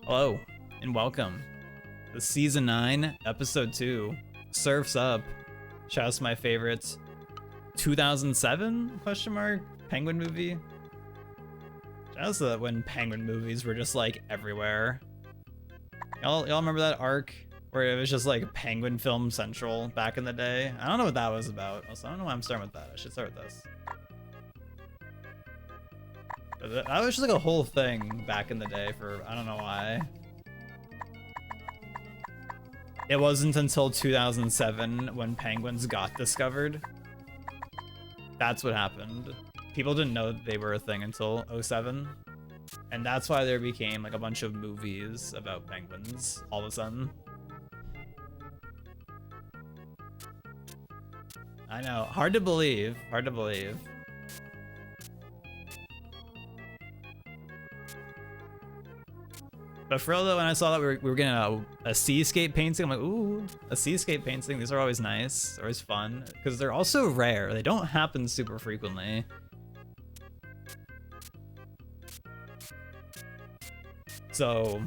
Hello and welcome to Season 9, Episode 2, Surf's Up. Shout out to my favorite 2007 question mark Penguin movie. Shout out to when Penguin movies were just like everywhere. Y'all remember that arc where it was just like Penguin Film Central back in the day? I don't know what that was about. Also, I don't know why I'm starting with that. I should start with this. That was just like a whole thing back in the day for, I don't know why. It wasn't until 2007 when penguins got discovered. That's what happened. People didn't know that they were a thing until 2007. And that's why there became like a bunch of movies about penguins all of a sudden. I know, hard to believe, hard to believe. But for real though, when I saw that we were getting a seascape painting, I'm like, ooh, a seascape painting. These are always nice, always fun, because they're also rare. They don't happen super frequently. So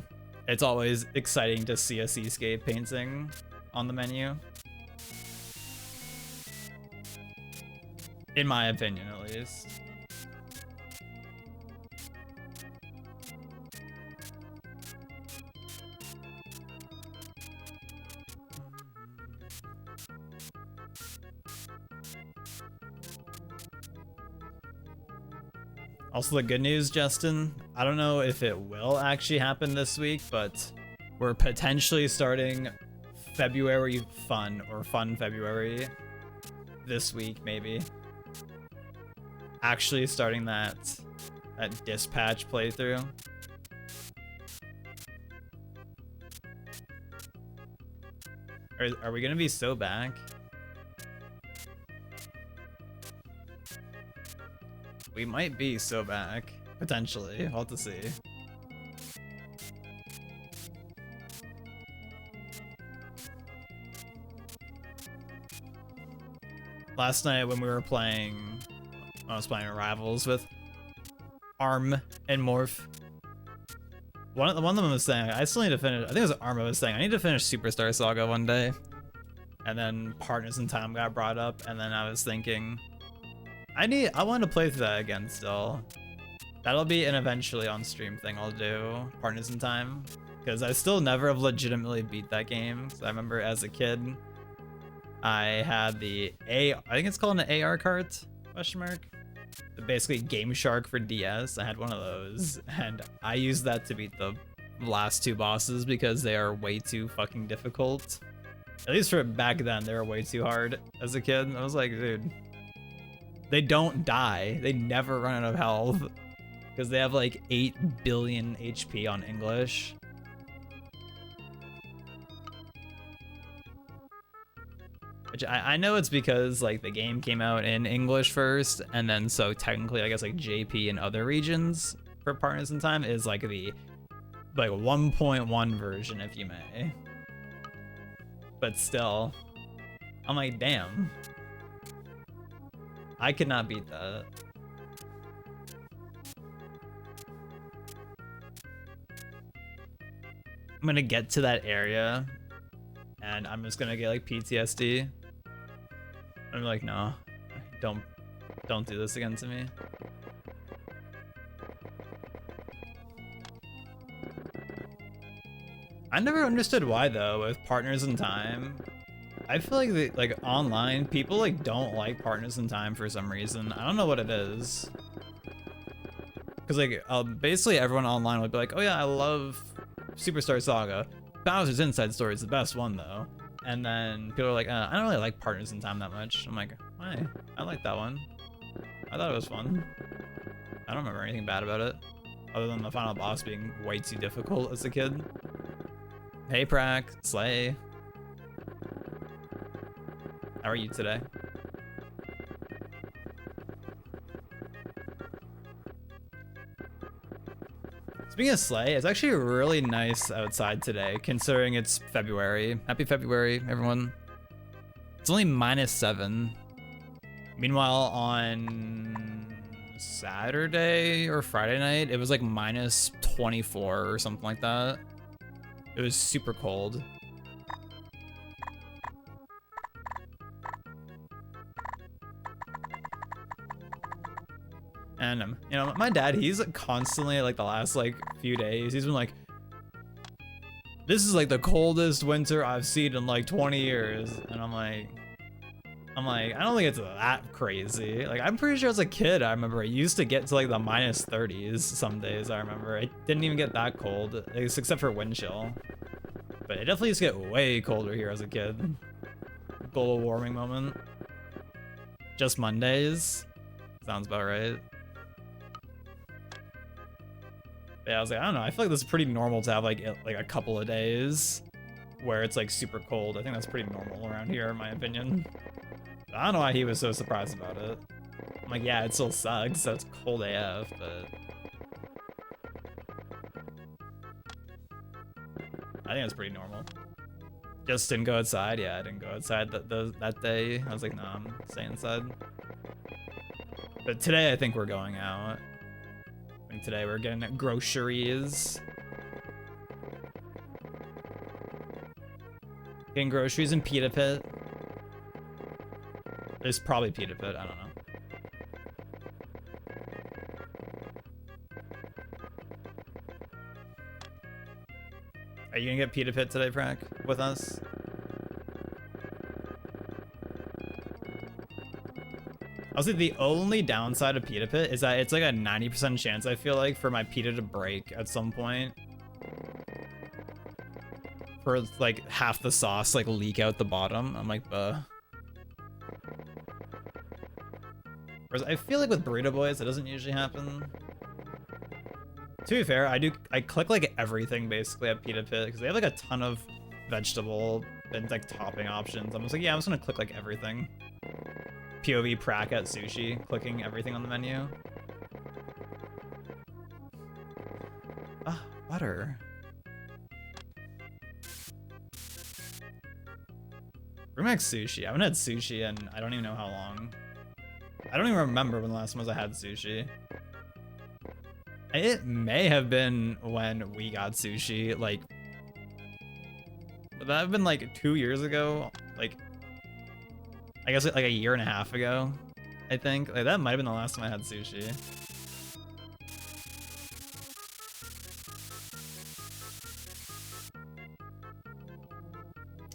it's always exciting to see a seascape painting on the menu. In my opinion, at least. Also, the good news, Justin, I don't know if it will actually happen this week, but we're potentially starting February Fun, or Fun February, this week, maybe. Actually starting that dispatch playthrough. Are we gonna be so back? We might be so back, potentially. We'll have to see. Last night when we were playing, I was playing Rivals with Arm and Morph. One of them was saying, I still need to finish, I think it was Arm was saying, I need to finish Superstar Saga one day. And then Partners in Time got brought up, and then I was thinking, I want to play through that again still. That'll be an eventually on stream thing I'll do, Partners in Time. Because I still never have legitimately beat that game. So I remember as a kid, I had the I think it's called an AR cart, question mark. Basically Game Shark for DS. I had one of those. And I used that to beat the last two bosses because they are way too fucking difficult. At least for back then, they were way too hard as a kid. I was like, dude. They don't die. They never run out of health because they have like 8 billion HP on English. Which I know it's because like the game came out in English first, and then so technically I guess like JP in other regions for Partners in Time is like the 1.1 version, if you may. But still, I'm like, damn. I could not beat that. I'm gonna get to that area and I'm just gonna get like PTSD. I'm like, no, don't do this again to me. I never understood why though with Partners in Time. I feel like online people like don't like Partners in Time for some reason. I don't know what it is. Cause like basically everyone online would be like, oh yeah, I love Superstar Saga. Bowser's Inside Story is the best one though. And then people are like, I don't really like Partners in Time that much. I'm like, why? I like that one. I thought it was fun. I don't remember anything bad about it, other than the final boss being way too difficult as a kid. Hey Prak, Slay. How are you today? Speaking of Slay, it's actually really nice outside today, considering it's February. Happy February, everyone. It's only -7. Meanwhile, on Saturday or Friday night, it was like minus 24 or something like that. It was super cold. And you know, my dad, he's constantly like the last like few days, he's been like, this is like the coldest winter I've seen in like 20 years. And I'm like, I don't think it's that crazy. Like, I'm pretty sure as a kid, I remember it used to get to like the minus 30s some days. I remember it didn't even get that cold, except for wind chill. But it definitely used to get way colder here as a kid. Global warming moment. Just Mondays. Sounds about right. But yeah, I was like, I don't know. I feel like this is pretty normal to have like a couple of days where it's like super cold. I think that's pretty normal around here, in my opinion. I don't know why he was so surprised about it. I'm like, yeah, it still sucks. So it's cold AF, but I think it's pretty normal. Just didn't go outside. Yeah, I didn't go outside that day. I was like, nah, I'm staying inside. But today I think we're going out. I think today we're getting groceries. Getting groceries in Pita Pit. There's probably Pita Pit, I don't know. Are you gonna get Pita Pit today, Frank, with us? Honestly, the only downside of Pita Pit is that it's like a 90% chance, I feel like, for my pita to break at some point. For like half the sauce like leak out the bottom. I'm like, Whereas I feel like with Burrito Boys, it doesn't usually happen. To be fair, I click like everything basically at Pita Pit because they have like a ton of vegetable and like topping options. I'm just like, yeah, I'm just gonna click like everything. POV prac at sushi, clicking everything on the menu. Ah, butter. Remax sushi. I haven't had sushi in I don't even know how long. I don't even remember when the last time I had sushi. It may have been when we got sushi, like, would that have been like 2 years ago? Like, I guess like a year and a half ago, I think. Like, that might have been the last time I had sushi.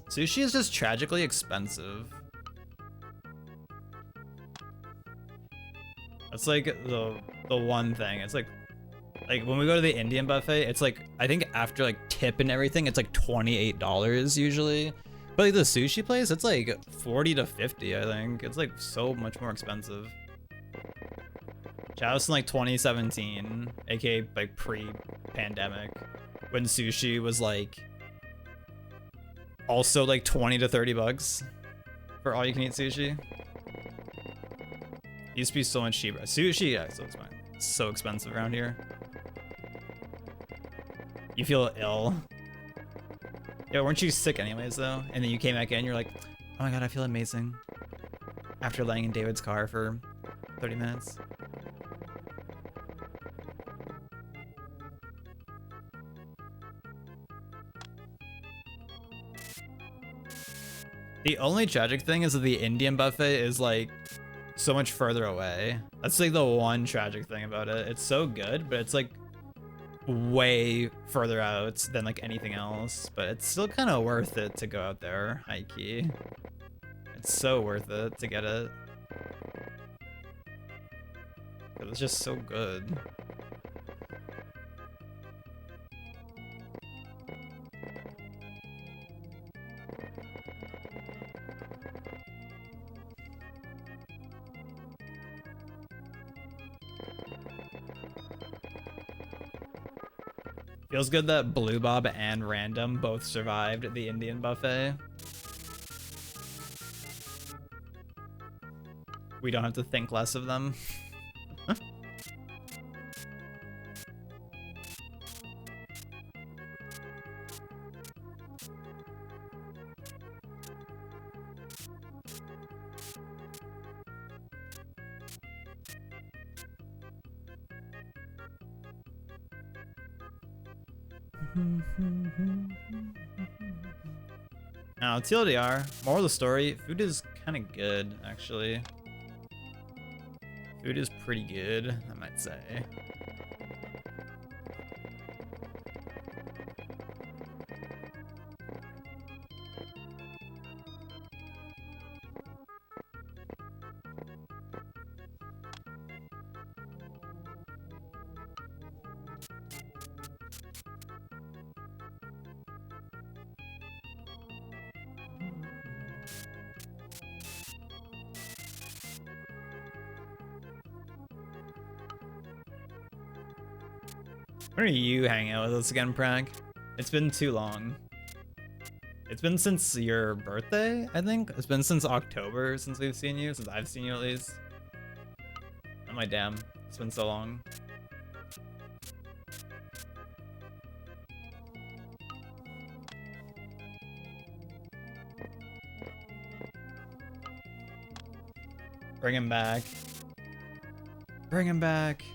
Sushi is just tragically expensive. That's like the one thing. It's like when we go to the Indian buffet, it's like, I think after like tip and everything, it's like $28 usually. But like the sushi place, it's like 40 to 50, I think. It's like so much more expensive. That was in like 2017, aka like pre-pandemic, when sushi was like also like 20 to 30 bucks for all you can eat sushi. Used to be so much cheaper. Sushi, yeah, so it's fine. It's so expensive around here. You feel ill. Yeah, weren't you sick anyways though? And then you came back in, you're like, oh my god, I feel amazing. After laying in David's car for 30 minutes. The only tragic thing is that the Indian buffet is like so much further away. That's like the one tragic thing about it. It's so good, but it's like way further out than like anything else. But it's still kind of worth it to go out there, high key. It's so worth it to get it. It's just so good. Feels good that Blue Bob and Random both survived the Indian buffet. We don't have to think less of them. Now, TLDR, moral of the story, food is kind of good, actually. Food is pretty good, I might say. When are you hanging out with us again, Prank? It's been too long. It's been since your birthday, I think? It's been since October since we've seen you, since I've seen you at least. I'm like, damn, it's been so long. Bring him back. Bring him back.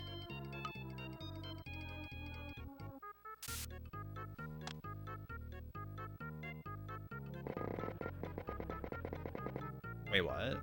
Wait, what?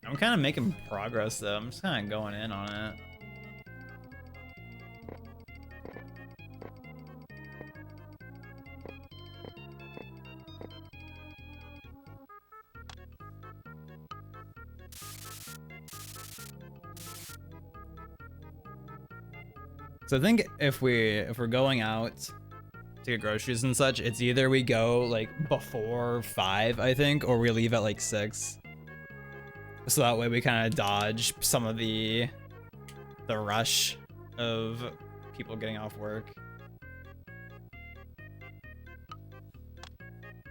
I'm kind of making progress though. I'm just kind of going in on it. So I think if we're going out to get groceries and such, it's either we go like before 5, I think, or we leave at like 6. So that way we kind of dodge some of the rush of people getting off work.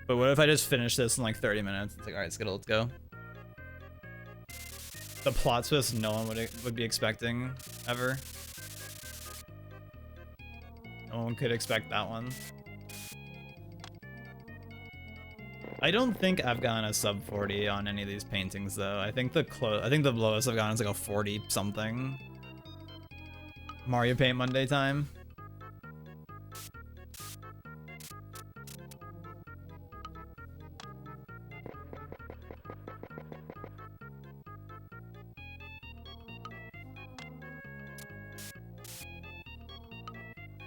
But what if I just finish this in like 30 minutes? It's like, all right, Skittle, let's go. The plot twist no one would be expecting ever. No one could expect that one. I don't think I've gotten a sub 40 on any of these paintings though. I think the lowest I've gotten is like a 40 something. Mario Paint Monday time.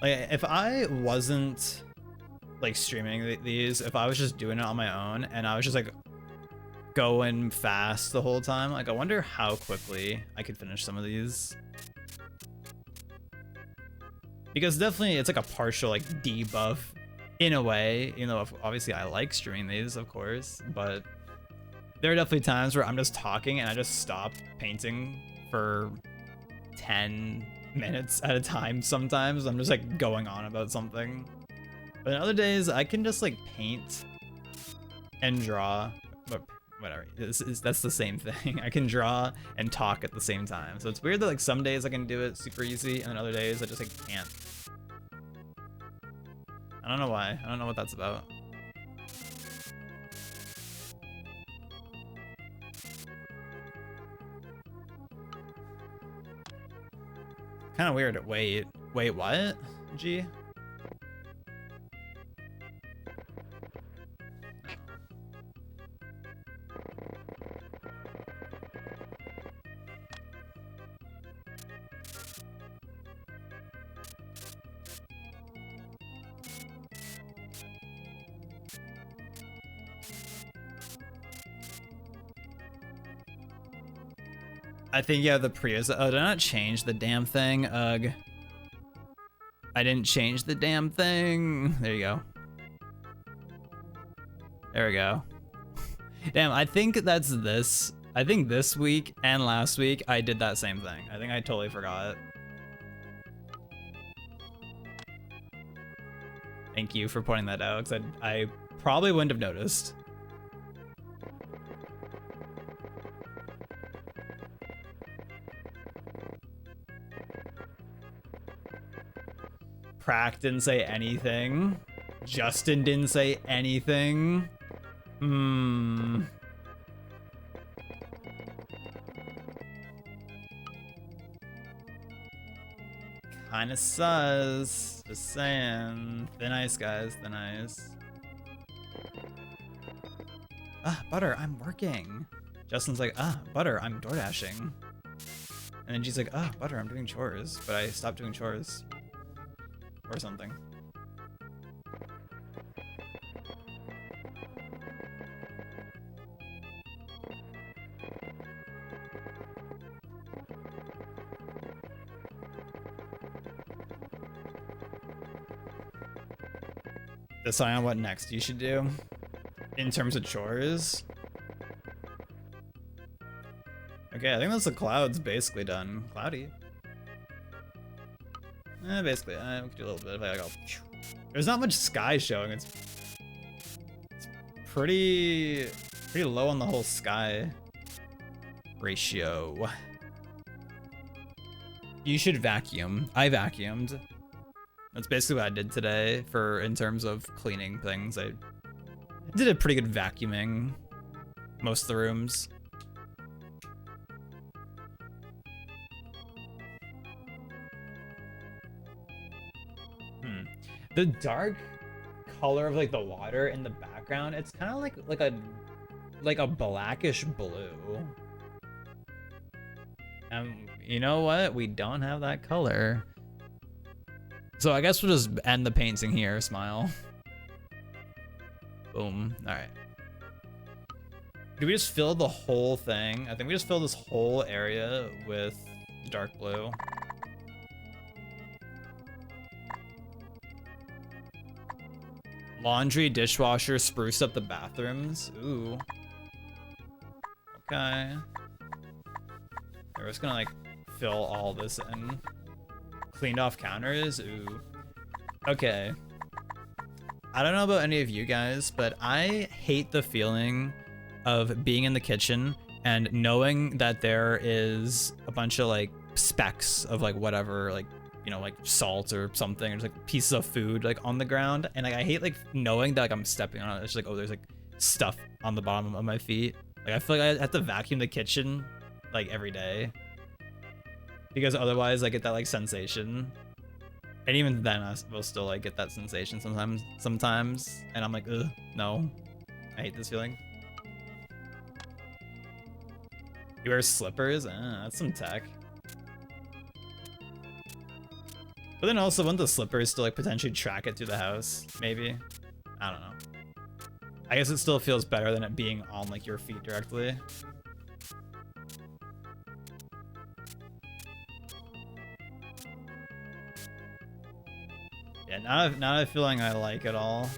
Like if I wasn't like streaming these, if I was just doing it on my own and I was just like going fast the whole time, like I wonder how quickly I could finish some of these. Because definitely it's like a partial like debuff in a way, you know, obviously I like streaming these, of course, but there are definitely times where I'm just talking and I just stop painting for 10 minutes at a time sometimes. I'm just like going on about something. But in other days, I can just like paint and draw, but whatever. That's the same thing. I can draw and talk at the same time. So it's weird that like some days I can do it super easy, and other days I just like can't. I don't know why. I don't know what that's about. Kind of weird. Wait, what? G? I think, yeah, the Prius. Oh, did I not change the damn thing? Ugh. I didn't change the damn thing. There you go. There we go. Damn, I think that's this. I think this week and last week I did that same thing. I think I totally forgot. Thank you for pointing that out, because I probably wouldn't have noticed. Prack didn't say anything. Justin didn't say anything. Kinda sus. Just saying. Thin ice, guys. Thin ice. Ah, Butter, I'm working. Justin's like, ah, Butter, I'm door dashing. And then she's like, ah, Butter, I'm doing chores. But I stopped doing chores. Or something. Decide on what next you should do in terms of chores. Okay, I think that's the clouds basically done. Cloudy. Basically, we could do a little bit if I go. There's not much sky showing. It's pretty low on the whole sky ratio. You should vacuum. I vacuumed. That's basically what I did today in terms of cleaning things. I did a pretty good vacuuming most of the rooms. The dark color of like the water in the background, it's kind of like a blackish blue. You know what? We don't have that color. So I guess we'll just end the painting here, Smile. Boom. All right. Do we just fill the whole thing? I think we just fill this whole area with dark blue. Laundry, dishwasher, spruce up the bathrooms. Ooh. Okay. We're just gonna like fill all this in. Cleaned off counters. Ooh. Okay. I don't know about any of you guys, but I hate the feeling of being in the kitchen and knowing that there is a bunch of like specks of like whatever, like, you know, like salt or something, or just like pieces of food like on the ground, and like I hate like knowing that like I'm stepping on it. It's just like, oh, there's like stuff on the bottom of my feet. Like I feel like I have to vacuum the kitchen like every day, because otherwise I get that like sensation, and even then I will still like get that sensation sometimes, and I'm like, ugh, no, I hate this feeling. You wear slippers? That's some tech. But then also, wouldn't the slippers still like potentially track it through the house? Maybe? I don't know. I guess it still feels better than it being on like your feet directly. Yeah, not a feeling I like at all.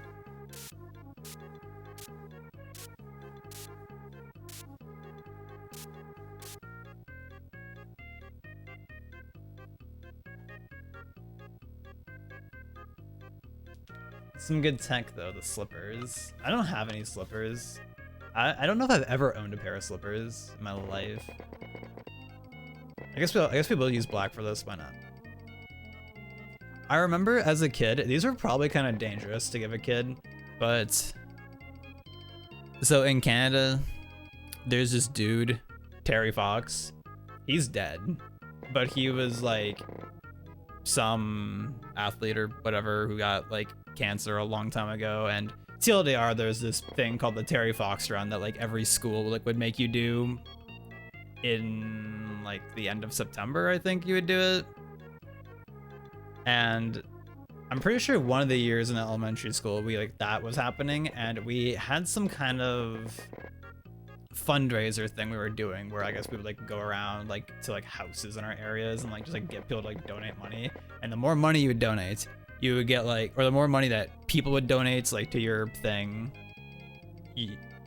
Some good tech though, the slippers. I don't have any slippers. I don't know if I've ever owned a pair of slippers in my life. I guess we'll use black for this. Why not? I remember as a kid, these were probably kind of dangerous to give a kid, but so in Canada, there's this dude, Terry Fox. He's dead, but he was like some athlete or whatever who got like cancer a long time ago, and TLDR, there's this thing called the Terry Fox run that like every school like would make you do in like the end of September. I think you would do it, and I'm pretty sure one of the years in elementary school we like that was happening, and we had some kind of fundraiser thing we were doing where I guess we would like go around like to like houses in our areas and like just like get people to like donate money, and the more money you would donate, you would get like, or the more money that people would donate like to your thing,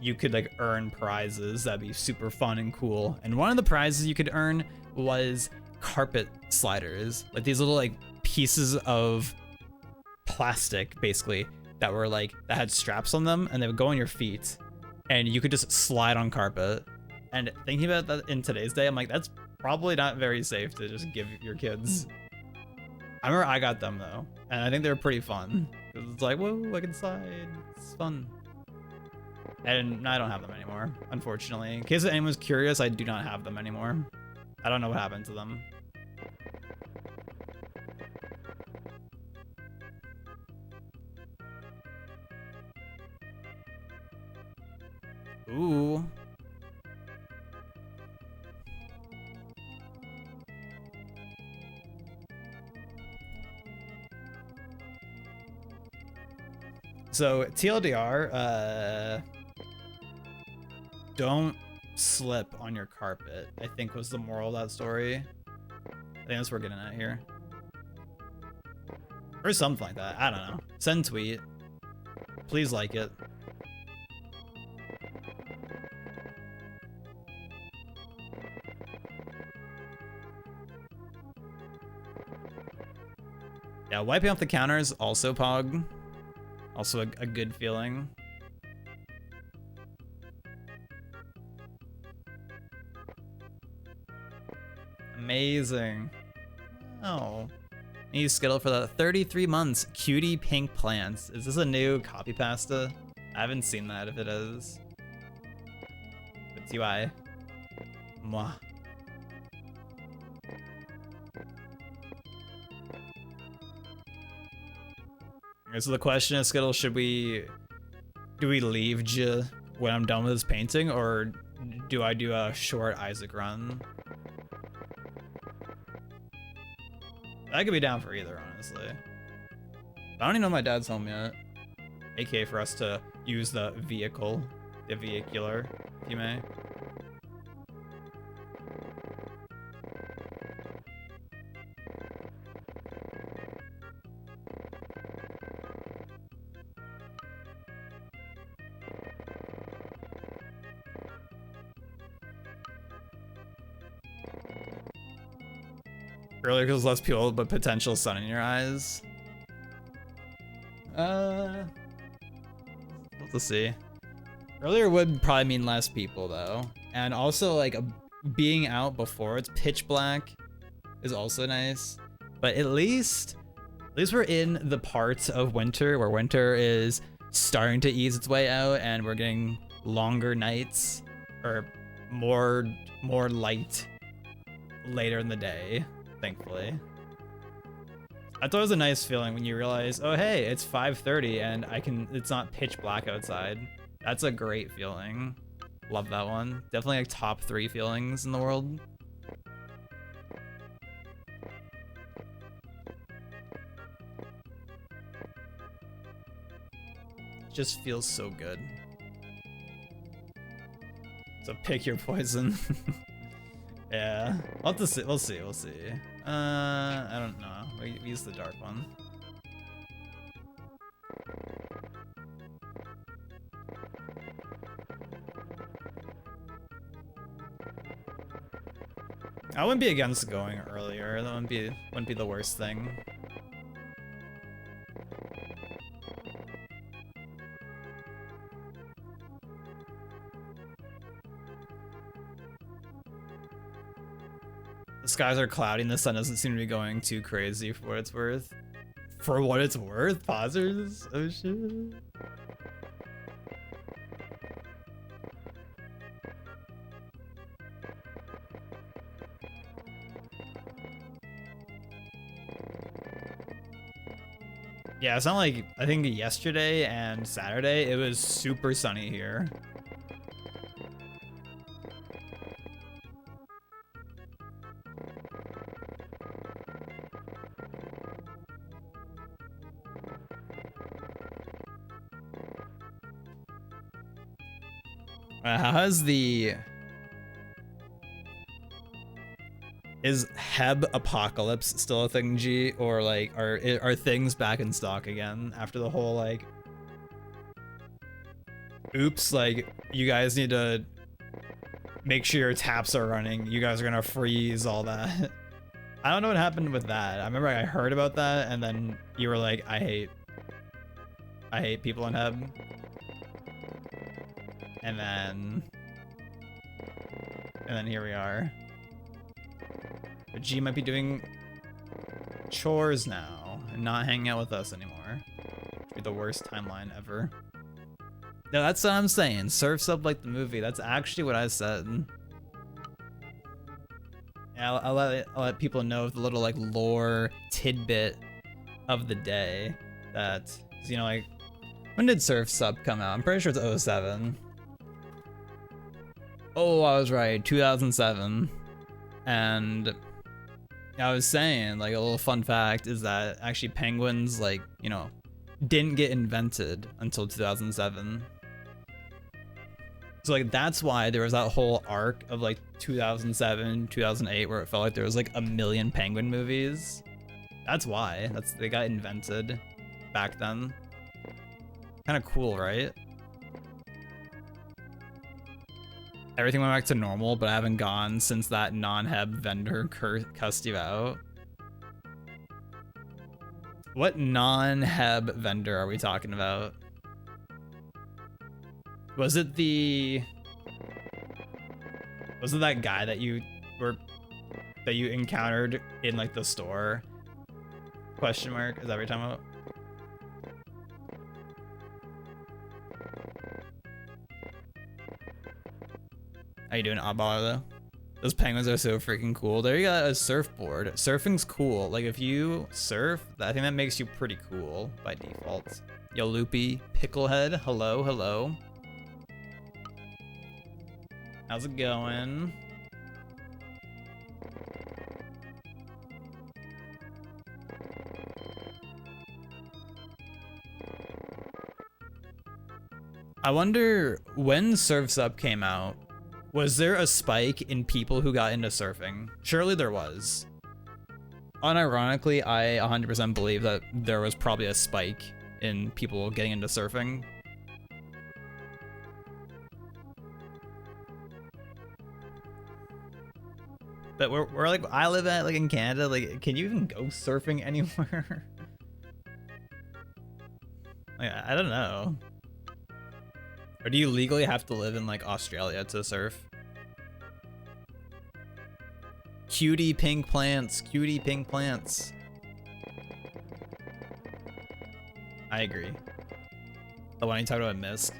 you could like earn prizes that'd be super fun and cool. And one of the prizes you could earn was carpet sliders, like these little like pieces of plastic basically that were like that had straps on them, and they would go on your feet, and you could just slide on carpet. And thinking about that in today's day, I'm like, that's probably not very safe to just give your kids. I remember I got them though, and I think they were pretty fun. It's like, whoa, I can slide. It's fun. And I don't have them anymore, unfortunately. In case anyone's curious, I do not have them anymore. I don't know what happened to them. Ooh. So TLDR, don't slip on your carpet, I think was the moral of that story. I think that's what we're getting at here. Or something like that, I don't know. Send tweet. Please like it. Yeah, wiping off the counters, also pog. Also a good feeling. Amazing. Oh. Need Skittle for the 33 months. Cutie pink plants. Is this a new copy pasta? I haven't seen that if it is. But TY. Mwah. So the question is, Skittle, do we leave J when I'm done with this painting, or do I do a short Isaac run? I could be down for either, honestly. I don't even know if my dad's home yet. AK for us to use the vehicle, the vehicular, if you may. Earlier because less people, but potential sun in your eyes. Let's see. Earlier would probably mean less people though, and also like being out before it's pitch black is also nice. But at least we're in the part of winter where winter is starting to ease its way out, and we're getting longer nights or more light later in the day. Thankfully. I thought it was a nice feeling when you realize, oh hey, it's 5:30 and it's not pitch black outside. That's a great feeling. Love that one. Definitely like top 3 feelings in the world. It just feels so good. So pick your poison. Yeah, we'll have to see. We'll see. I don't know. We use the dark one. I wouldn't be against going earlier. That wouldn't be the worst thing. The skies are cloudy and the sun doesn't seem to be going too crazy for what it's worth. For what it's worth? Pausers? Oh shit. Yeah, it's not like, I think yesterday and Saturday, it was super sunny here. Is Heb Apocalypse still a thing, G? Or like, are things back in stock again after the whole like, oops, like you guys need to make sure your taps are running. You guys are gonna freeze all that. I don't know what happened with that. I remember I heard about that and then you were like, I I hate people in Heb. And then here we are. But G might be doing chores now and not hanging out with us anymore. It'd be the worst timeline ever. No, that's what I'm saying. Surf's Up like the movie. That's actually what I said. Yeah, I'll let people know the little like lore tidbit of the day that, you know, like, when did Surf's Up come out? I'm pretty sure it's 07. Oh, I was right, 2007. And I was saying, like, a little fun fact is that actually penguins, like, you know, didn't get invented until 2007. So, like, that's why there was that whole arc of, like, 2007, 2008, where it felt like there was, like, a million penguin movies. That's why. They got invented back then. Kind of cool, right? Everything went back to normal, but I haven't gone since that non-Heb vendor cussed you out. What non-Heb vendor are we talking about? Was it that guy that you encountered in like the store? Question mark? Is that what you're talking about? How you doing, Oddballer, though? Those penguins are so freaking cool. There you got a surfboard. Surfing's cool. Like, if you surf, I think that makes you pretty cool by default. Yo, Loopy, Picklehead, hello, hello. How's it going? I wonder, when Surf's Up came out, was there a spike in people who got into surfing? Surely there was. Unironically, I 100% believe that there was probably a spike in people getting into surfing. But we're like, I live at like in Canada, like, can you even go surfing anywhere? Like, I don't know. Or do you legally have to live in like Australia to surf? Cutie pink plants, cutie pink plants. I agree. Oh, when you talk about Misk.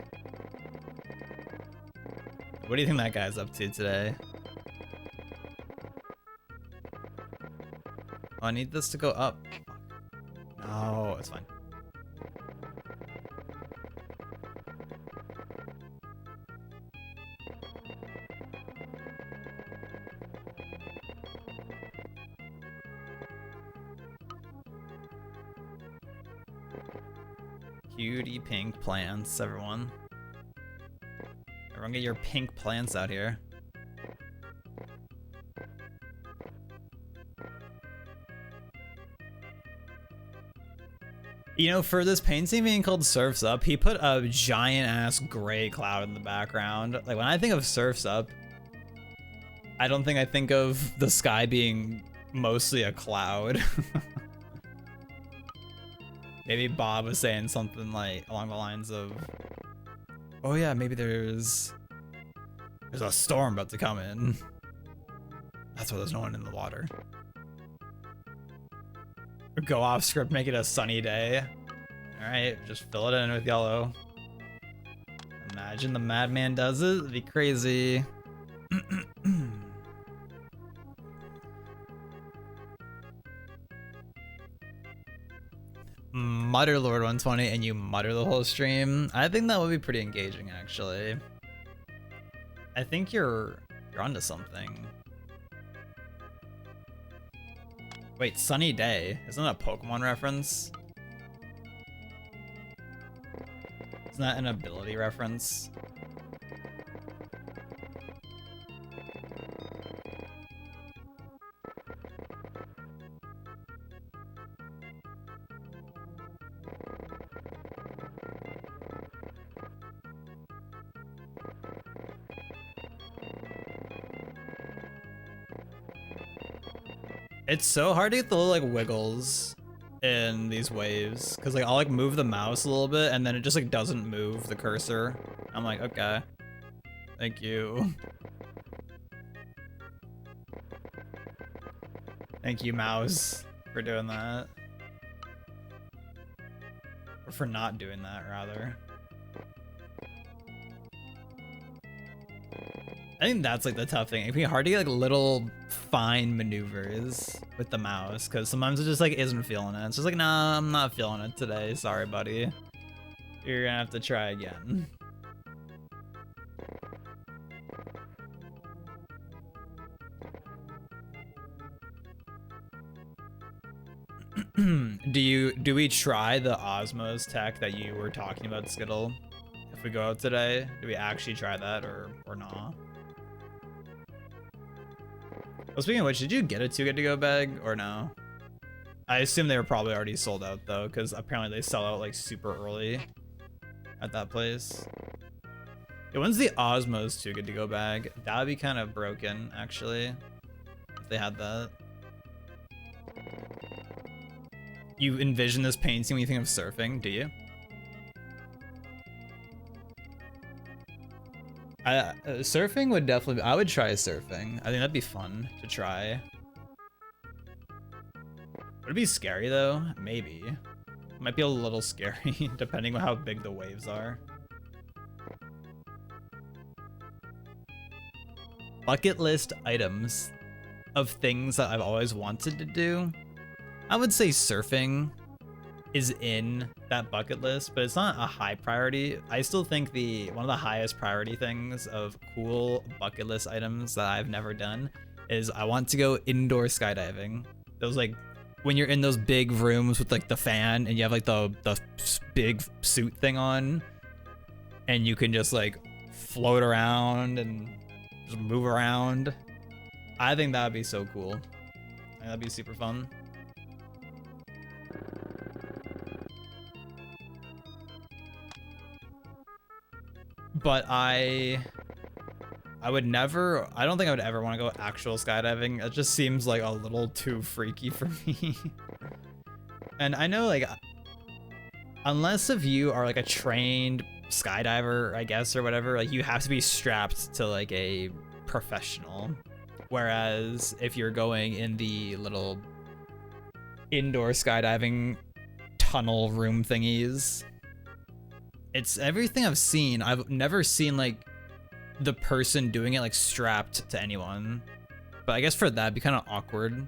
What do you think that guy's up to today? Oh, I need this to go up. No, it's fine. Cutie pink plants, everyone. Everyone get your pink plants out here. You know, for this painting being called Surf's Up, he put a giant ass gray cloud in the background. Like, when I think of Surf's Up, I don't think I think of the sky being mostly a cloud. Maybe Bob was saying something like along the lines of, oh yeah, maybe there's a storm about to come in. That's why there's no one in the water. Or go off script, make it a sunny day. All right, just fill it in with yellow. Imagine the madman does it. It'd be crazy. Mutter Lord 120 and you mutter the whole stream. I think that would be pretty engaging, actually. I think you're onto something. Wait, Sunny Day. Isn't that a Pokemon reference? Isn't that an ability reference? It's so hard to get the little like wiggles in these waves, because like I'll like move the mouse a little bit and then it just like doesn't move the cursor. I'm like, okay, thank you. Thank you, mouse, for doing that. Or for not doing that, rather. I think that's like the tough thing. It can be hard to get like little fine maneuvers with the mouse, because sometimes it just like isn't feeling it. It's just like, nah, I'm not feeling it today. Sorry, buddy. You're gonna have to try again. Do we try the Osmos tech that you were talking about, Skittle? If we go out today, do we actually try that or not? Well, speaking of which, did you get a 2 Good to Go bag or no? I assume they were probably already sold out though, because apparently they sell out like super early at that place. Yeah, when's the Osmos 2 Good to Go bag? That would be kind of broken, actually, if they had that. You envision this painting when you think of surfing, do you? Surfing would definitely, I would try surfing. I think that'd be fun to try. Would it be scary though? Maybe. It might be a little scary depending on how big the waves are. Bucket list items of things that I've always wanted to do. I would say surfing is in that bucket list, but it's not a high priority. I still think one of the highest priority things of cool bucket list items that I've never done is I want to go indoor skydiving. Those like when you're in those big rooms with like the fan and you have like the big suit thing on and you can just like float around and just move around. I think that'd be so cool. I think that'd be super fun. But I would never, I don't think I would ever want to go actual skydiving. It just seems like a little too freaky for me. And I know like, unless if you are like a trained skydiver, I guess, or whatever, like you have to be strapped to like a professional. Whereas if you're going in the little indoor skydiving tunnel room thingies, it's everything I've seen. I've never seen like the person doing it like strapped to anyone, but I guess for that it'd be kind of awkward,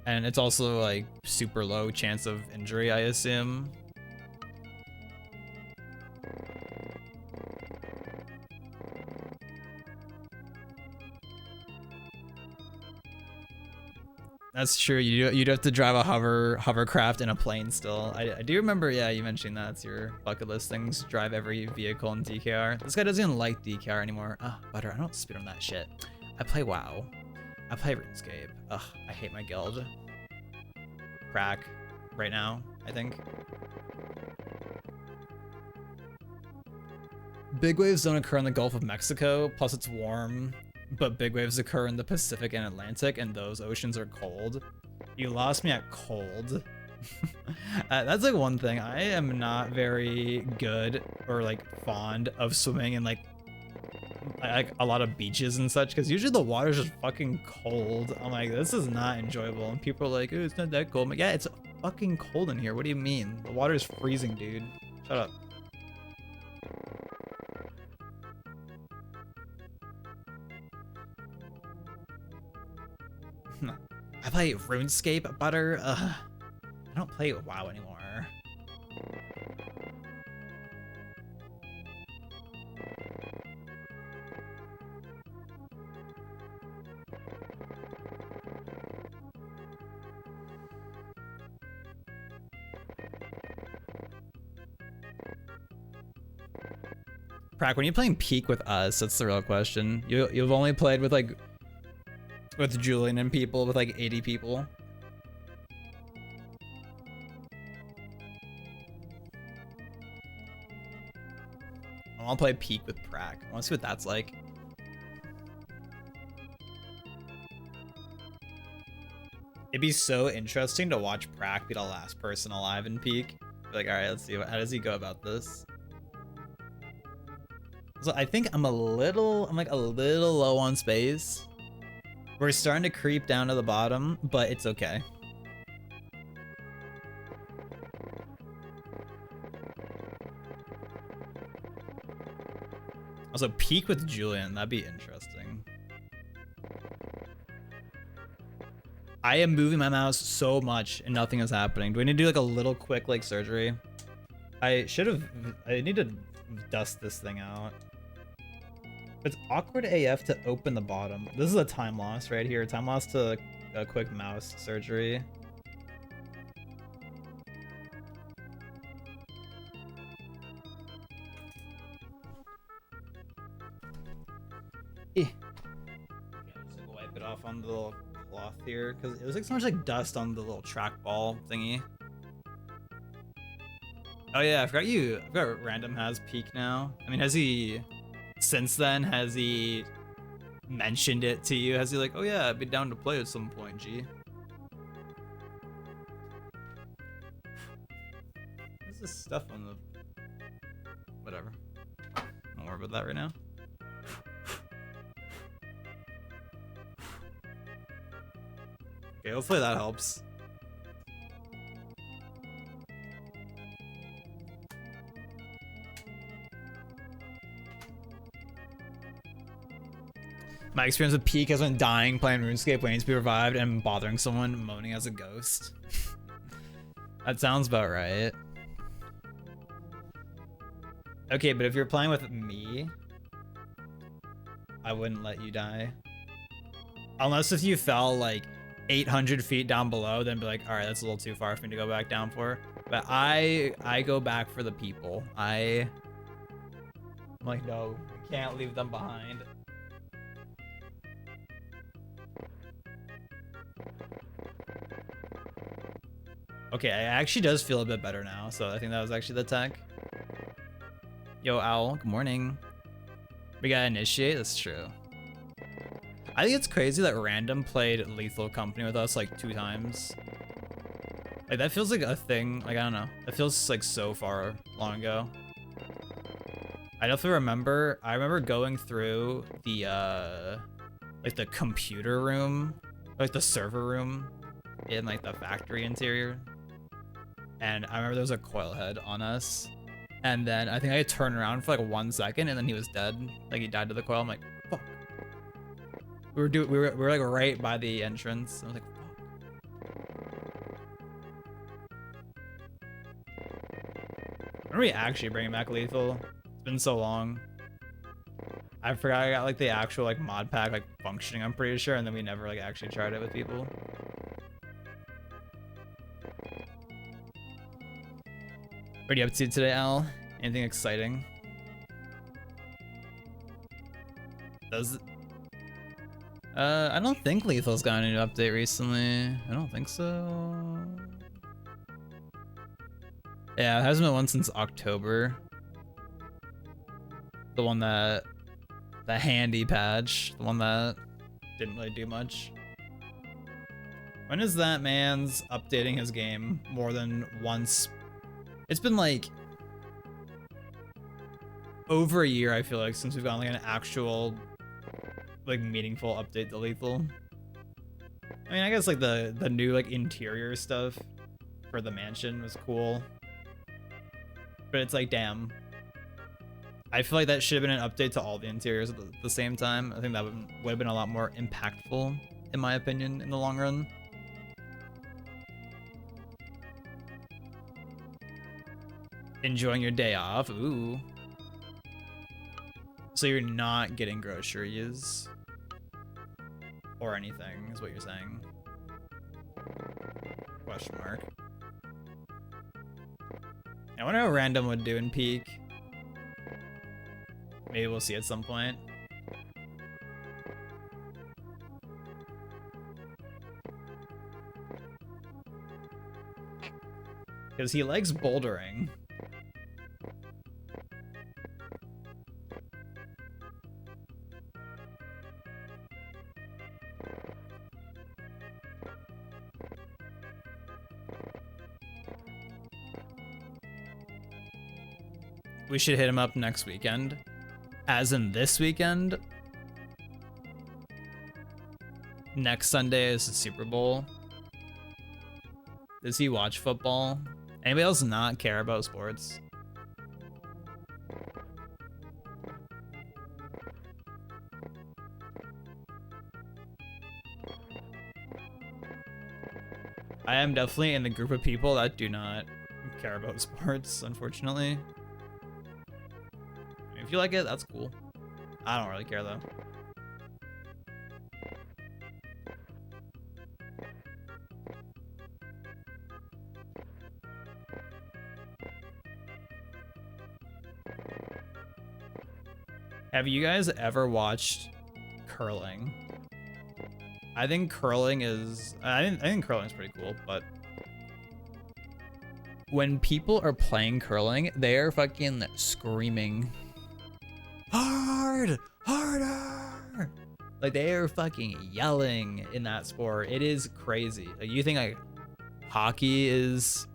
and it's also like super low chance of injury, I assume. That's true. You'd have to drive a hovercraft in a plane still. I do remember, yeah, you mentioned that's your bucket list things. Drive every vehicle in DKR. This guy doesn't even like DKR anymore. Ugh, butter, I don't spit on that shit. I play WoW. I play RuneScape. Ugh, I hate my guild. Crack right now, I think. Big waves don't occur in the Gulf of Mexico, plus it's warm. But big waves occur in the Pacific and Atlantic, and those oceans are cold. You lost me at cold. That's like one thing. I am not very good or like fond of swimming in like a lot of beaches and such, because usually the water's just fucking cold. I'm like, this is not enjoyable. And people are like, oh, it's not that cold. I'm like, yeah, it's fucking cold in here. What do you mean? The water's freezing, dude. Shut up. I play RuneScape, butter. Ugh. I don't play WoW anymore. Prac, when you're playing Peak with us, that's the real question. You've only played with like with Julian and people, with like 80 people. I want to play Peak with Prac. I want to see what that's like. It'd be so interesting to watch Prac be the last person alive in Peak. Be like, all right, let's see how does he go about this. So I think I'm like a little low on space. We're starting to creep down to the bottom, but it's okay. Also, Peak with Julian, that'd be interesting. I am moving my mouse so much and nothing is happening. Do we need to do like a little quick like surgery? I need to dust this thing out. It's awkward AF to open the bottom. This is a time loss right here. Time loss to a quick mouse surgery. Okay, I'm just gonna wipe it off on the little cloth here because it was like so much like dust on the little trackball thingy. Oh yeah, I forgot Random has Peak now. I mean, has he since then, has he mentioned it to you? Has he like, oh yeah, I'd be down to play at some point, G? What's this stuff on the whatever? Don't worry about that right now. Okay, hopefully that helps. My experience with Peak has been dying playing RuneScape, waiting to be revived, and bothering someone, moaning as a ghost. That sounds about right. Okay, but if you're playing with me, I wouldn't let you die. Unless if you fell like 800 feet down below, then be like, all right, that's a little too far for me to go back down for. But I go back for the people. I'm like, no, we can't leave them behind. Okay, it actually does feel a bit better now, so I think that was actually the tech. Yo, Owl, good morning. We gotta initiate, that's true. I think it's crazy that Random played Lethal Company with us like 2 times. Like that feels like a thing, like I don't know. It feels like so far long ago. I definitely remember, going through the like the computer room, like the server room in like the factory interior. And I remember there was a coil head on us. And then I think I turned around for like 1 second and then he was dead. Like he died to the coil. I'm like, fuck. We were like right by the entrance. I was like, fuck. When are we actually bringing back Lethal? It's been so long. I forgot I got like the actual like mod pack like functioning, I'm pretty sure, and then we never like actually tried it with people. What are you up to today, Al? Anything exciting? I don't think Lethal's got any update recently. I don't think so. Yeah, it hasn't been one since October. The one that, the handy patch, the one that didn't really do much. When is that man's updating his game more than once? It's been like over a year, I feel like, since we've gotten like an actual like meaningful update to Lethal. I mean, I guess like the new like interior stuff for the mansion was cool. But it's like, damn. I feel like that should have been an update to all the interiors at the same time. I think that would have been a lot more impactful, in my opinion, in the long run. Enjoying your day off? Ooh. So you're not getting groceries or anything, is what you're saying? Question mark. I wonder how Random would do in Peak. Maybe we'll see at some point. Because he likes bouldering. we should hit him up next weekend. As in this weekend. Next Sunday is the Super Bowl. Does he watch football? Anybody else not care about sports? I am definitely in the group of people that do not care about sports, unfortunately. If you like it, that's cool. I don't really care though. Have you guys ever watched curling? I think curling is I think curling is pretty cool, but when people are playing curling, they are fucking screaming hard, harder. Like they are fucking yelling in that sport. It is crazy. Like you think like hockey is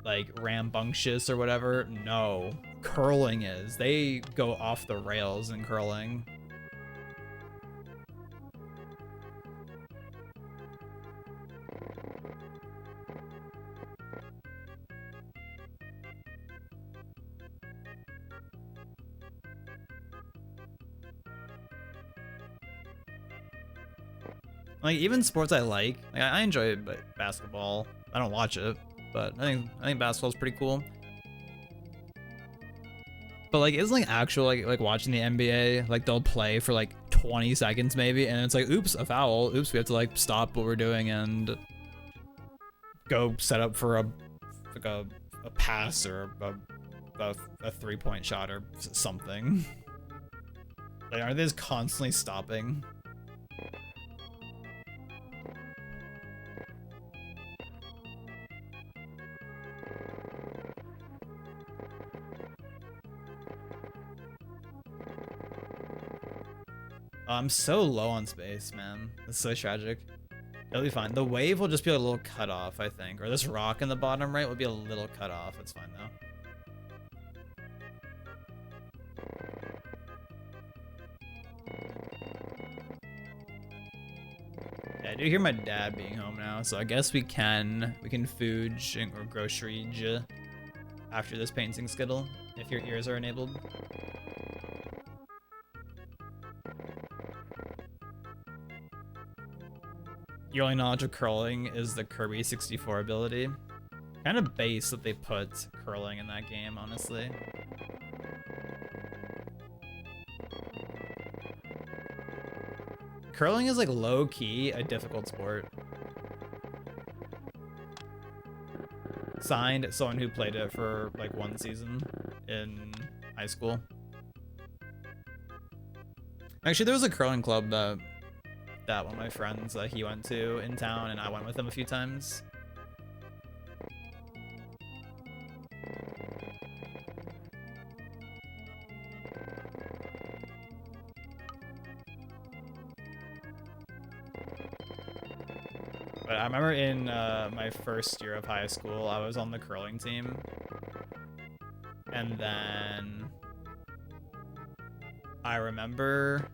like rambunctious or whatever? No, curling is. They go off the rails in curling. Like even sports I like I enjoy basketball. I don't watch it, but I think basketball's pretty cool. But like it's like actual like watching the NBA, like they'll play for like 20 seconds maybe, and it's like oops, a foul. Oops, we have to like stop what we're doing and go set up for a pass or a 3-point shot or something. Like are they just constantly stopping? I'm so low on space, man. It's so tragic. It'll be fine. The wave will just be a little cut off, I think. Or this rock in the bottom right will be a little cut off. It's fine, though. Yeah, I do hear my dad being home now, so I guess we can fooge or grocery after this painting skittle, if your ears are enabled. Your only knowledge of curling is the Kirby 64 ability. Kind of base that they put curling in that game, honestly. Curling is like low-key a difficult sport. Signed someone who played it for like 1 season in high school. Actually, there was a curling club that one of my friends he went to in town, and I went with him a few times. But I remember in my first year of high school, I was on the curling team. And then I remember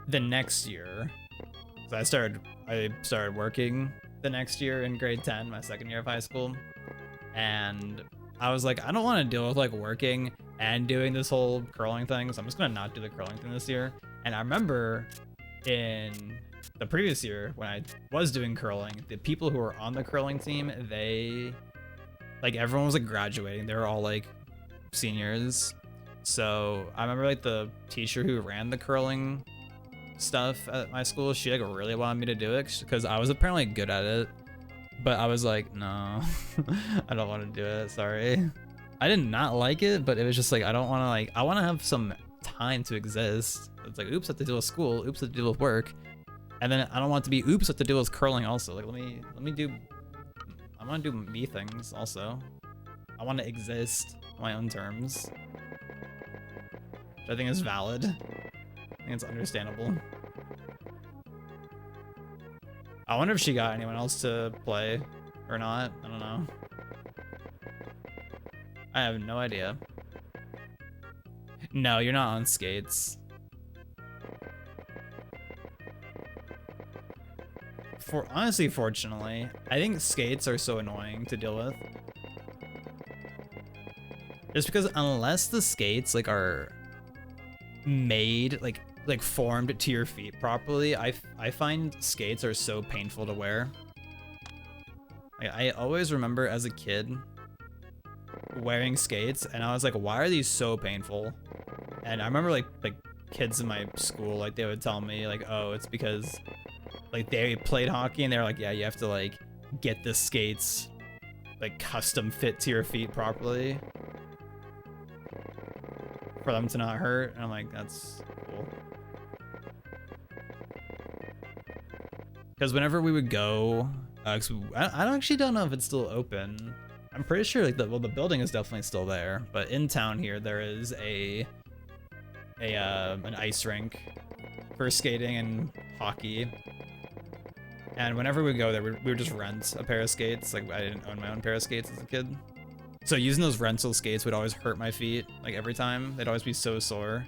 the next year, so I started working the next year in grade 10, my second year of high school. And I was like, I don't want to deal with like working and doing this whole curling thing, so I'm just gonna not do the curling thing this year. And I remember in the previous year when I was doing curling, the people who were on the curling team, they like everyone was like graduating. They were all like seniors. So I remember like the teacher who ran the curling stuff at my school, she like really wanted me to do it because I was apparently good at it, but I was like, no, I don't want to do it, sorry. I did not like it, but it was just like, I don't want to like, I want to have some time to exist. It's like, oops, I have to deal with school, oops, I have to deal with work, and then I don't want it to be, oops, I have to deal with curling also. Like, let me do, I want to do me things also. I want to exist on my own terms, which I think is valid. I think it's understandable. I wonder if she got anyone else to play or not. I don't know. I have no idea. No, you're not on skates. Honestly, fortunately, I think skates are so annoying to deal with. Just because unless the skates like are made like formed to your feet properly, I find skates are so painful to wear. Like, I always remember as a kid wearing skates, and I was like, why are these so painful? And I remember like kids in my school, like they would tell me like, oh, it's because like they played hockey and they're like, yeah, you have to like get the skates like custom fit to your feet properly for them to not hurt. And I'm like, that's cool. Because whenever we would go, I actually don't know if it's still open. I'm pretty sure like the building is definitely still there, but in town here there is an ice rink for skating and hockey. And whenever we go there, we would just rent a pair of skates. Like I didn't own my own pair of skates as a kid. So using those rental skates would always hurt my feet. Like every time, they'd always be so sore.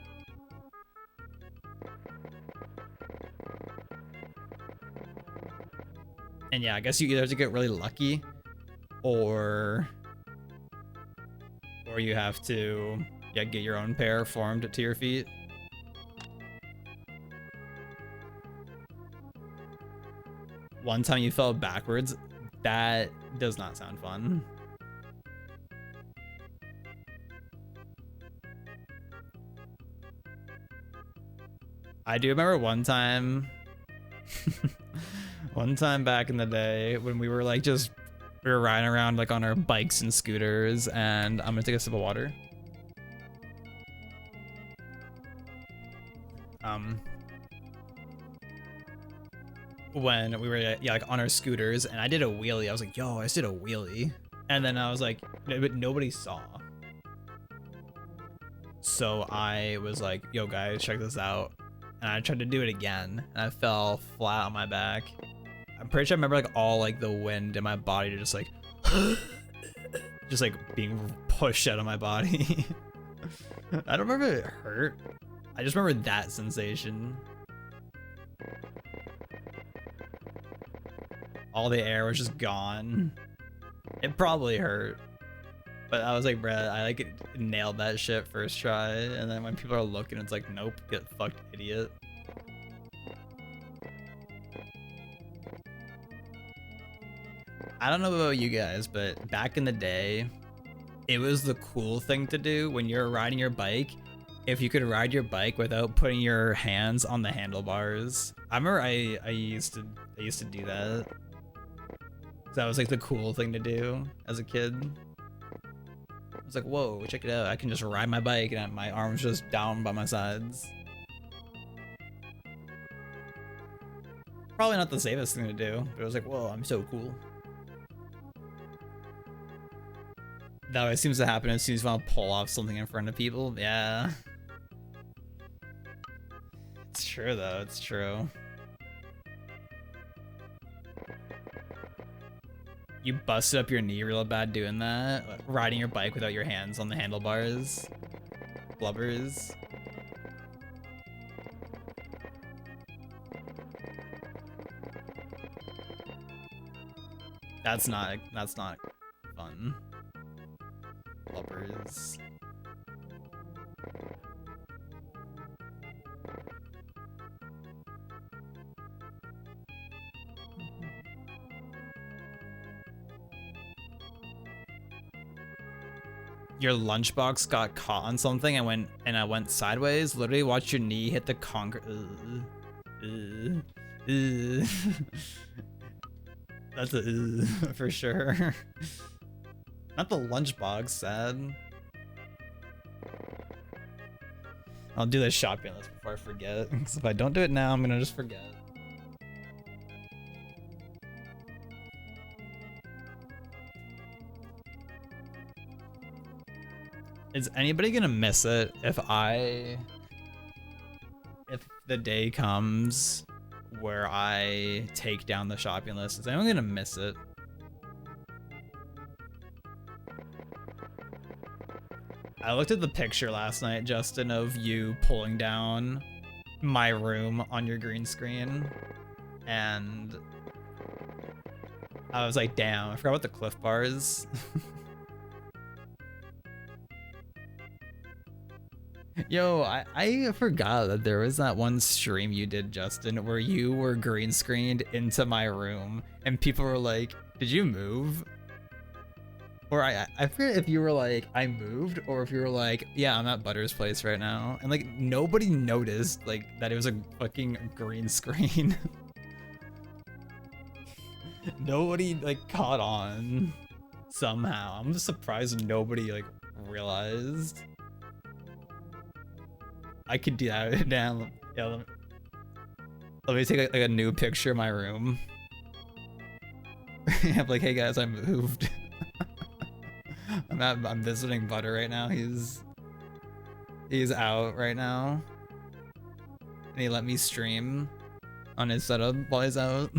And yeah, I guess you either have to get really lucky or you have to get your own pair formed to your feet. One time you fell backwards, that does not sound fun. I do remember one time back in the day when we were like we were riding around like on our bikes and scooters, and I'm gonna take a sip of water. When we were like on our scooters, and I did a wheelie. I was like, yo, I just did a wheelie. And then I was like, but nobody saw. So I was like, yo guys, check this out. And I tried to do it again, and I fell flat on my back. I'm pretty sure I remember like all like the wind in my body to just like just like being pushed out of my body. I don't remember it hurt. I just remember that sensation. All the air was just gone. It probably hurt. But I was like, bruh, I like nailed that shit first try. And then when people are looking, it's like, nope, get fucked, idiot. I don't know about you guys, but back in the day, it was the cool thing to do when you're riding your bike. If you could ride your bike without putting your hands on the handlebars. I remember I used to do that. That was like the cool thing to do as a kid. I was like, whoa, check it out. I can just ride my bike and my arms just down by my sides. Probably not the safest thing to do, but it was like, whoa, I'm so cool. That always seems to happen as soon as you want to pull off something in front of people. Yeah. It's true though, it's true. You busted up your knee real bad doing that? Riding your bike without your hands on the handlebars? Blubbers? That's not fun. Blubbers. Your lunchbox got caught on something and I went sideways. Literally watched your knee hit the concrete. That's a for sure. Not the lunchbox, sad. I'll do this shopping list before I forget. Because if I don't do it now, I'm gonna just forget. Is anybody gonna miss it if the day comes where I take down the shopping list? Is anyone gonna miss it? I looked at the picture last night, Justin, of you pulling down my room on your green screen, and I was like, damn, I forgot about the Cliff Bars. Yo, I forgot that there was that one stream you did, Justin, where you were green screened into my room and people were like, did you move? Or I forget if you were like, I moved, or if you were like, yeah, I'm at Butter's place right now. And like, nobody noticed like that it was a fucking green screen. Nobody like caught on somehow. I'm just surprised nobody like realized. I could do that now. Yeah, let me take like a new picture of my room. I'm like, hey guys, I moved. I'm visiting Butter right now. He's out right now, and he let me stream on his setup while he's out.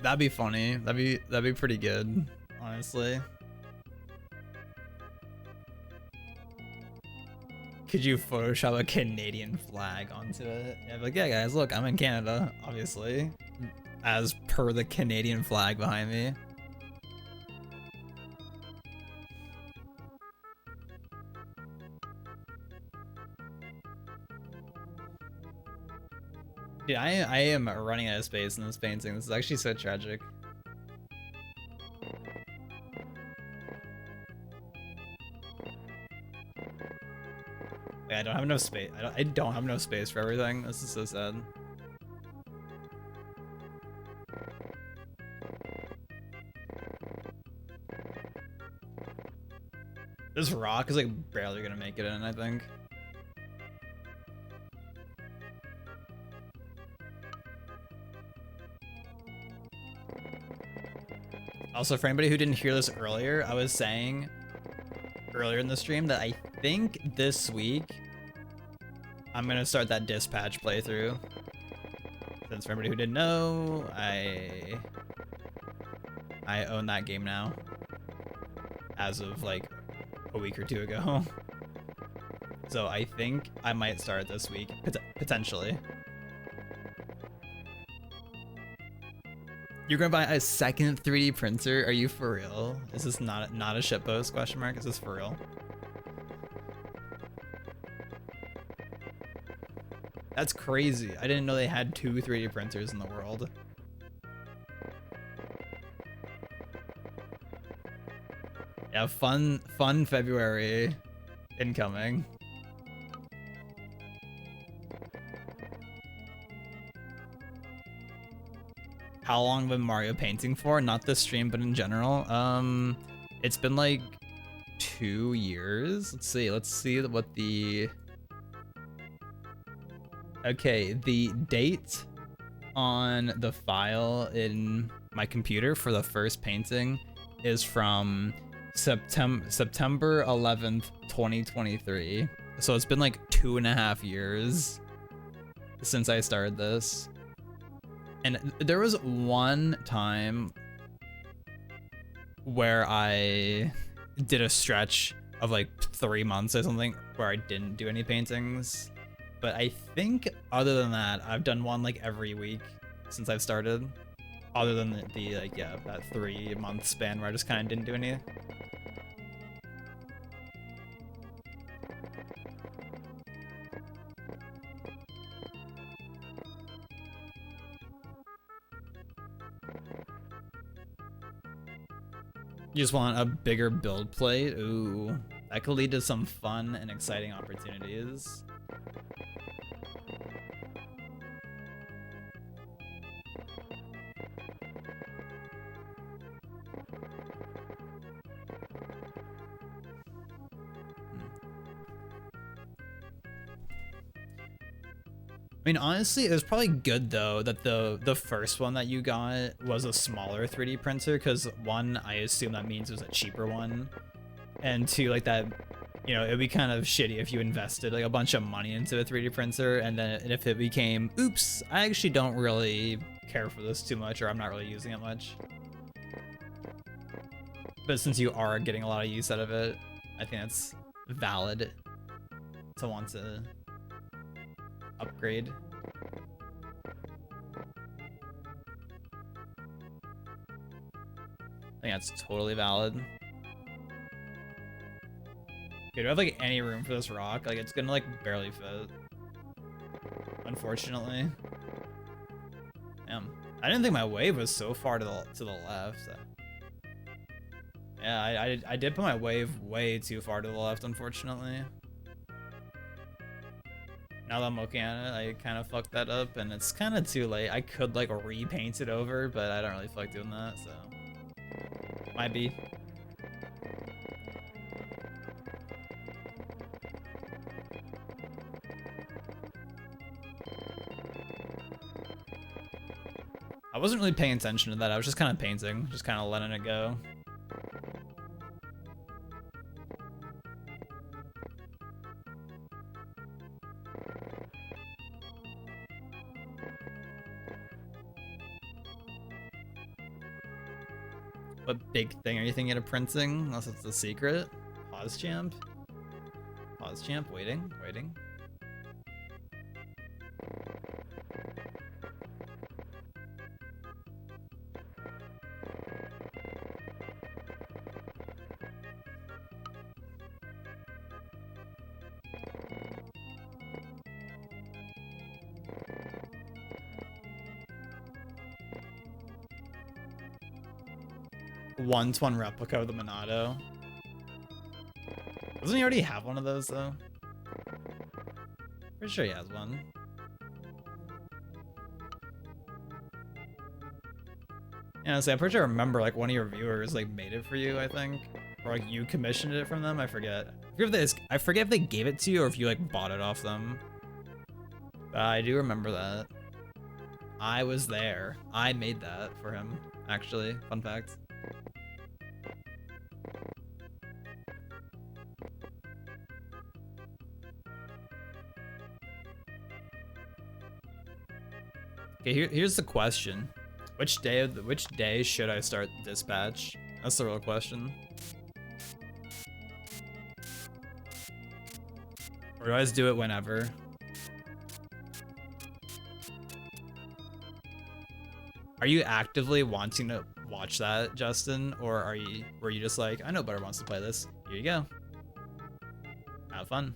That'd be funny. That'd be pretty good, honestly. Could you Photoshop a Canadian flag onto it? Yeah, like, yeah, guys, look, I'm in Canada, obviously, as per the Canadian flag behind me. Dude, I am running out of space in this painting. This is actually so tragic. I don't have enough space. I don't have enough space for everything. This is so sad. This rock is like barely gonna make it in, I think. Also, for anybody who didn't hear this earlier, I was saying earlier in the stream that I think this week I'm gonna start that Dispatch playthrough. Since for anybody who didn't know, I own that game now, as of like a week or two ago. So I think I might start this week, potentially. You're gonna buy a second 3D printer? Are you for real? Is this not a shitpost question mark? Is this for real? That's crazy. I didn't know they had 2 3D printers in the world. Yeah, fun February incoming. How long have been Mario painting for? Not this stream, but in general. It's been like 2 years. Let's see what the... Okay, the date on the file in my computer for the first painting is from September 11th, 2023. So it's been like 2.5 years since I started this. And there was one time where I did a stretch of like 3 months or something where I didn't do any paintings. But I think other than that, I've done one like every week since I've started. Other than the like, yeah, that 3 month span where I just kind of didn't do any. You just want a bigger build plate? Ooh, that could lead to some fun and exciting opportunities. I mean, honestly, it was probably good though that the first one that you got was a smaller 3D printer, because one, I assume that means it was a cheaper one, and two, like that, you know, it'd be kind of shitty if you invested like a bunch of money into a 3D printer and then if it became, oops, I actually don't really care for this too much, or I'm not really using it much. But since you are getting a lot of use out of it, I think that's valid to want to upgrade. I think that's totally valid. Okay, do I have like any room for this rock? Like it's gonna like barely fit. Unfortunately. Damn. I didn't think my wave was so far to the left. Yeah, I did put my wave way too far to the left, unfortunately. Now that I'm looking at it, I kind of fucked that up, and it's kind of too late. I could like repaint it over, but I don't really feel like doing that, so might be. I wasn't really paying attention to that. I was just kind of painting, just kind of letting it go. What big thing are you thinking of printing? Unless it's the secret. Pause champ. Pause champ. Waiting. Waiting. One-to-one replica of the Monado. Doesn't he already have one of those though? Pretty sure he has one. Yeah, so I'm pretty sure I remember like one of your viewers like made it for you, I think. Or like you commissioned it from them, I forget. I forget if they gave it to you or if you like bought it off them. But I do remember that. I was there. I made that for him, actually. Fun fact. Okay, here's the question. Which day should I start dispatch? That's the real question. Or do I just do it whenever? Are you actively wanting to watch that, Justin? Or were you just like, I know Butter wants to play this. Here you go. Have fun.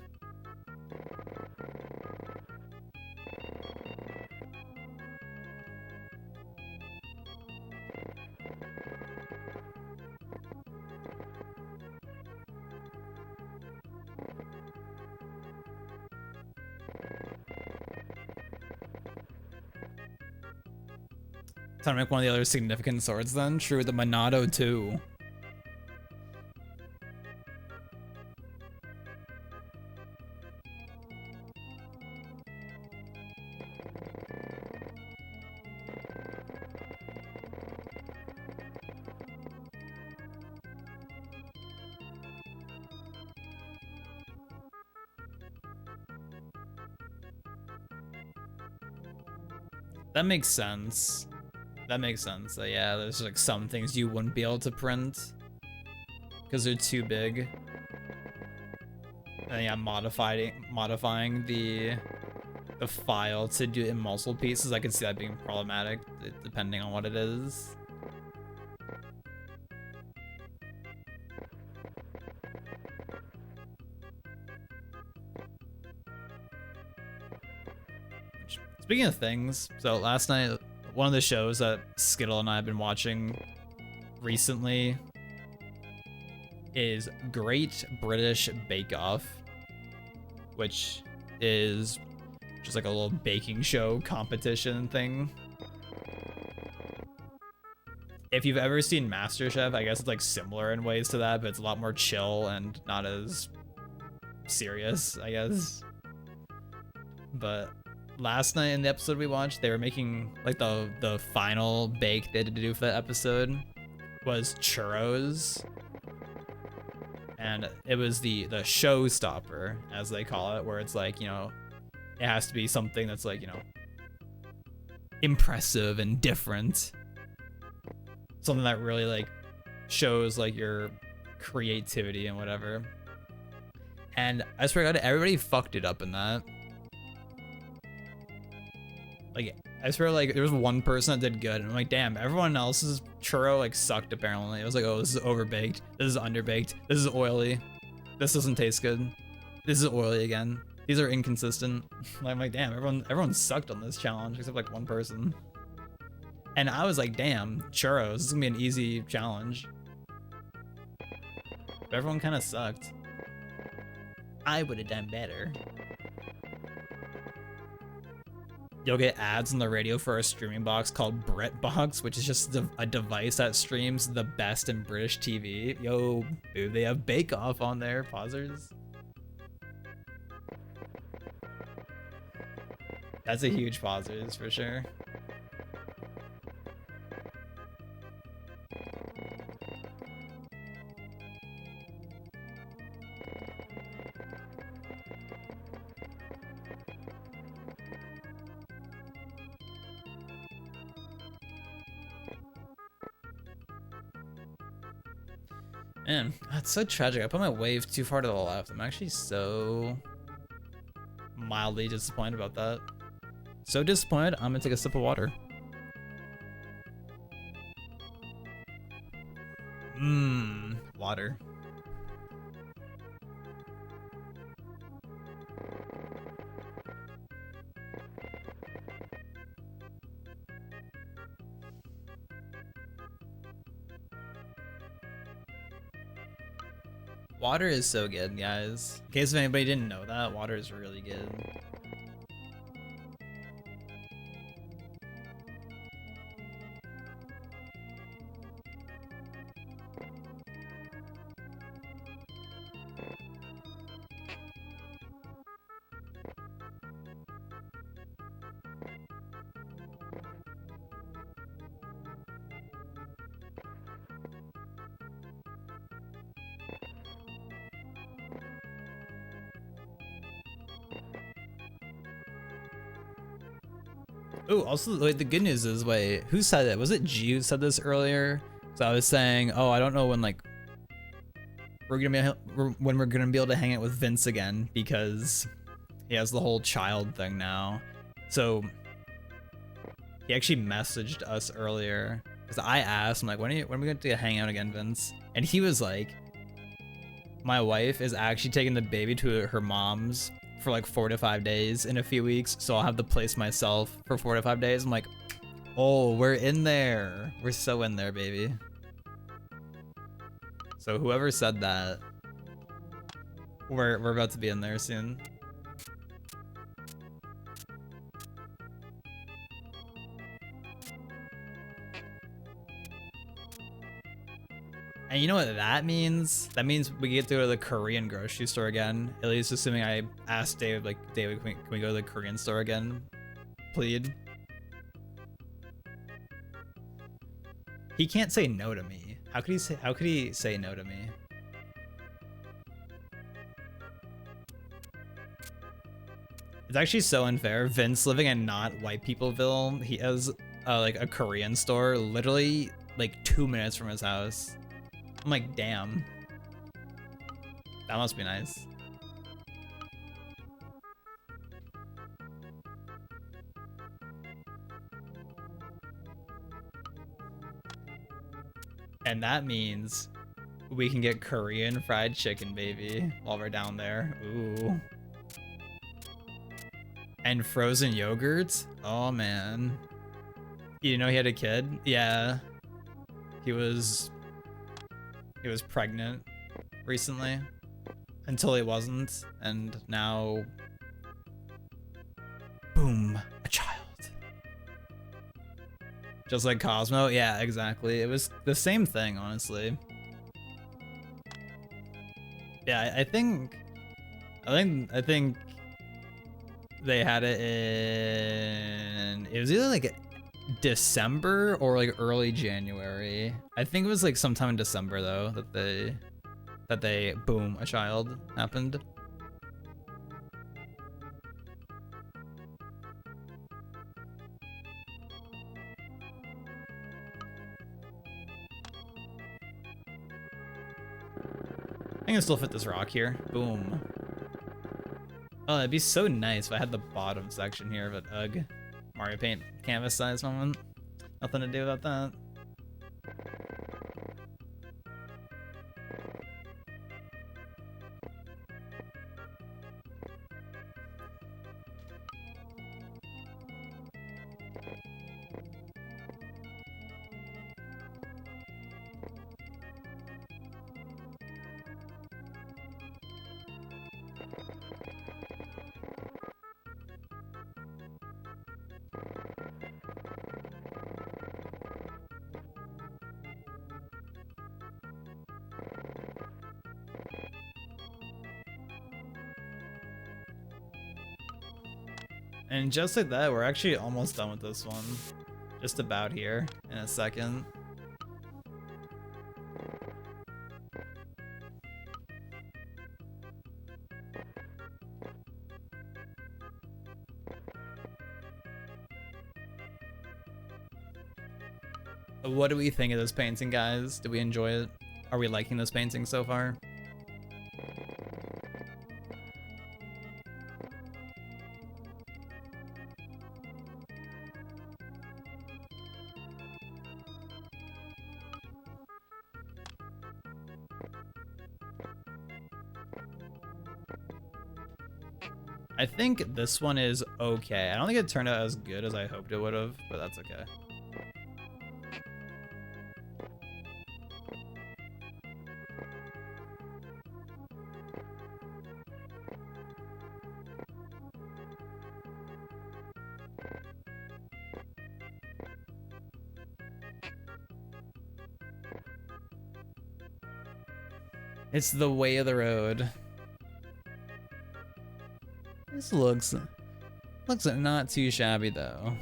Time to make one of the other significant swords then? True, the Monado 2. That makes sense. That makes sense. Yeah, there's like some things you wouldn't be able to print because they're too big. And yeah, modifying the file to do it in multiple pieces, I can see that being problematic depending on what it is. Speaking of things, so last night, one of the shows that Skittle and I have been watching recently is Great British Bake Off, which is just like a little baking show competition thing. If you've ever seen MasterChef, I guess it's like similar in ways to that, but it's a lot more chill and not as serious, I guess. But last night in the episode we watched, they were making like the final bake they had to do for that episode was churros, and it was the showstopper, as they call it, where it's like, you know, it has to be something that's like, you know, impressive and different, something that really like shows like your creativity and whatever. And I swear to God, everybody fucked it up in that. Like, I swear, like, there was one person that did good, and I'm like, damn, everyone else's churro, like, sucked, apparently. It was like, oh, this is overbaked, this is underbaked, this is oily, this doesn't taste good, this is oily again. These are inconsistent. I'm like, damn, everyone sucked on this challenge, except, like, one person. And I was like, damn, churros, this is gonna be an easy challenge. But everyone kind of sucked. I would have done better. You'll get ads on the radio for a streaming box called BritBox, which is just a device that streams the best in British TV. Yo, dude, they have Bake Off on there, pausers. That's a huge pausers for sure. Man, that's so tragic. I put my wave too far to the left. I'm actually so mildly disappointed about that. So disappointed, I'm gonna take a sip of water. Water. Water is so good, guys. In case if anybody didn't know that, water is really good. Oh, also, like, the good news is, wait, who said it? Was it G who said this earlier? So I was saying, oh, I don't know when, like, we're gonna be able to hang out with Vince again, because he has the whole child thing now. So he actually messaged us earlier, because I asked him, like, when are we going to hang out again, Vince? And he was like, my wife is actually taking the baby to her mom's for like 4 to 5 days in a few weeks, so I'll have the place myself for 4 to 5 days. I'm like, oh, we're in there. We're so in there, baby. So whoever said that, we're about to be in there soon. And you know what that means? That means we get to go to the Korean grocery store again. At least assuming I asked David, like, David, can we go to the Korean store again? Plead. He can't say no to me. How could he say no to me? It's actually so unfair. Vince living in not white peopleville, he has like a Korean store literally like 2 minutes from his house. I'm like, damn. That must be nice. And that means we can get Korean fried chicken, baby, while we're down there. Ooh. And frozen yogurt? Oh, man. You know he had a kid? Yeah. He was pregnant recently until he wasn't, and now boom, a child. Just like Cosmo. Yeah, exactly. It was the same thing, honestly. Yeah, I think they had it in, it was either like December or like early January. I think it was like sometime in December though that they boom, a child happened. I can still fit this rock here. Boom. Oh, it'd be so nice if I had the bottom section here, but ugh. Mario Paint canvas size moment. Nothing to do about that. And just like that, we're actually almost done with this one. Just about here in a second. What do we think of this painting, guys? Do we enjoy it? Are we liking this painting so far? I think this one is okay. I don't think it turned out as good as I hoped it would have, but that's okay. It's the way of the road. This looks not too shabby though.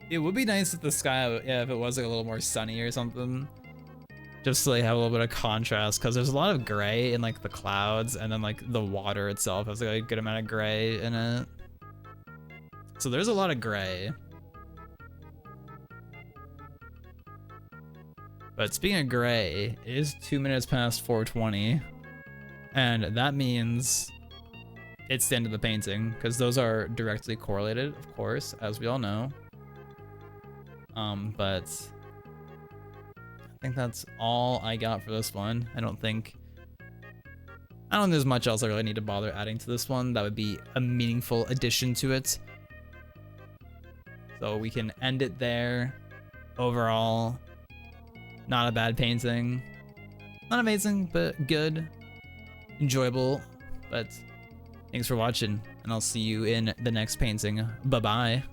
It would be nice if the sky, yeah, if it was like a little more sunny or something. Just to like have a little bit of contrast, because there's a lot of gray in like the clouds, and then like the water itself has like a good amount of gray in it. So there's a lot of gray. But speaking of gray, it is 2 minutes past 4:20. And that means it's the end of the painting, because those are directly correlated, of course, as we all know. But I think that's all I got for this one. I don't think there's much else I really need to bother adding to this one. That would be a meaningful addition to it. So we can end it there. Overall, not a bad painting. Not amazing, but good. Enjoyable. But thanks for watching, and I'll see you in the next painting. Bye-bye.